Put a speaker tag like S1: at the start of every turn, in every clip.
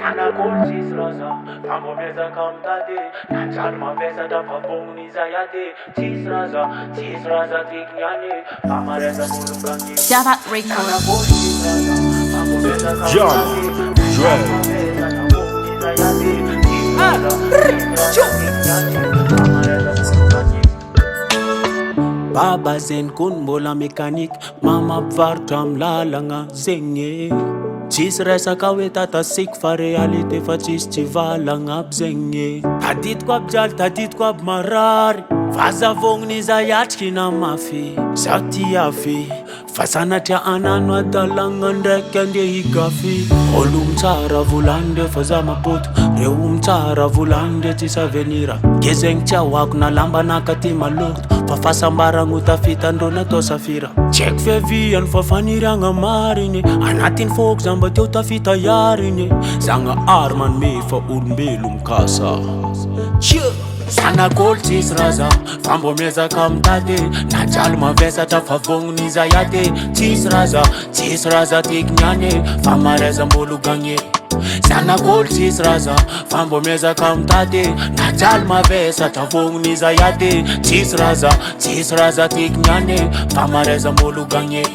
S1: Sana kolchis raza, tambo Mihezaka Mitady. Najal mavesa tafavoniza yate. Tis raza tiknyane. Pamareza mulugani.
S2: Davalt Rwikordz.
S1: Sana kolchis raza, tambo Mihezaka Mitady.
S3: JUED.
S1: Baba zen kun bola mekanik, mama vartam lalanga zenye. Tis resaka we tatasik fa realite fa tis tivalanga bzenye. Tadit kwa bjal, tadit kwa marari. Vaza vongni za yachki na mafi. Sakti yafi, fasana tia ananwa dalanga ndekende higafi. Olum tara vulande faza maput. Reum tara vulande tisa venira. Gezeng chawak na lamba na katima lukt. Fafasa mbarang utafita ndona to safira. Check fevian fafaniranga marine. Anatin folk zamba te utafita yarine. Zanga arman me fa unbelum kasa. Sana kolchis raza, tambo Mihezaka Mitady. Najal mavesa tafavoniza yate. Tis raza tiknyane. Famareza muluganye. Sana kolchis raza, tambo Mihezaka Mitady. Najal mavesa tafavoniza yate. Tis raza tiknyane. Famareza muluganye.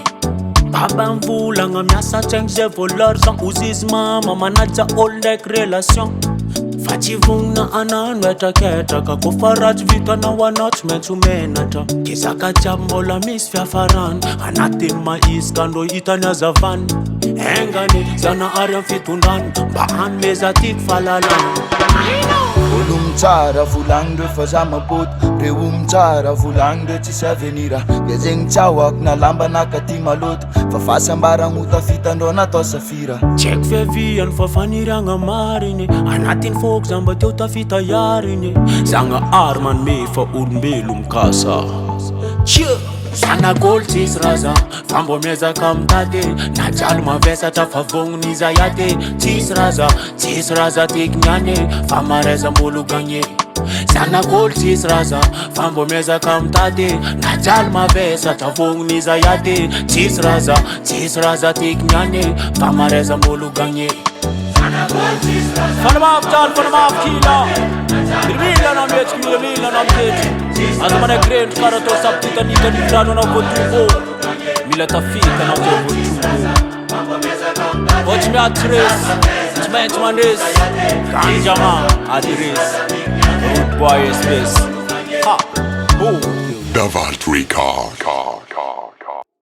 S1: Baba mvula nga miasa change voleur sans uzis mama manaja oldek relation. Fachivung na anan weta keta kakufarat vita na wanot metu menata. Kisaka jambo la misfia faran anatin mais kando itanya zavan. Engane zana aryan fitundan baan mezatik falalan.
S3: Olum tsara volangde faza mapot. Reum tsara volangde tsisa venira. Gezeng chawak na lamba na katima lot. Fafasa mbarang utafita ndona to safira.
S1: Check fevian fafaniranga marine. Anatin folk zamba te utafita yarine. Zanga arman me fa unbelum kasa. Sana kolchis raza, tambo Mihezaka Mitady. Najal mavesa tafavoniza yate. Tis raza tiknyane. Famareza muluganye. Sana kolchis raza, tambo Mihezaka Mitady. Najal mavesa tafavoniza yate. Tis raza tiknyane. Famareza muluganye. Fanamaf tal, fanamaf kila. Mirmila na mech, mirmila na mech. Azamane grand karato sapita nika nikrano na votuvo. Mila tafita na votuvo. Watch me at race, it's my race. Kanjama at race. Root boy space. Ha, boom.
S4: Davalt Rwikordz.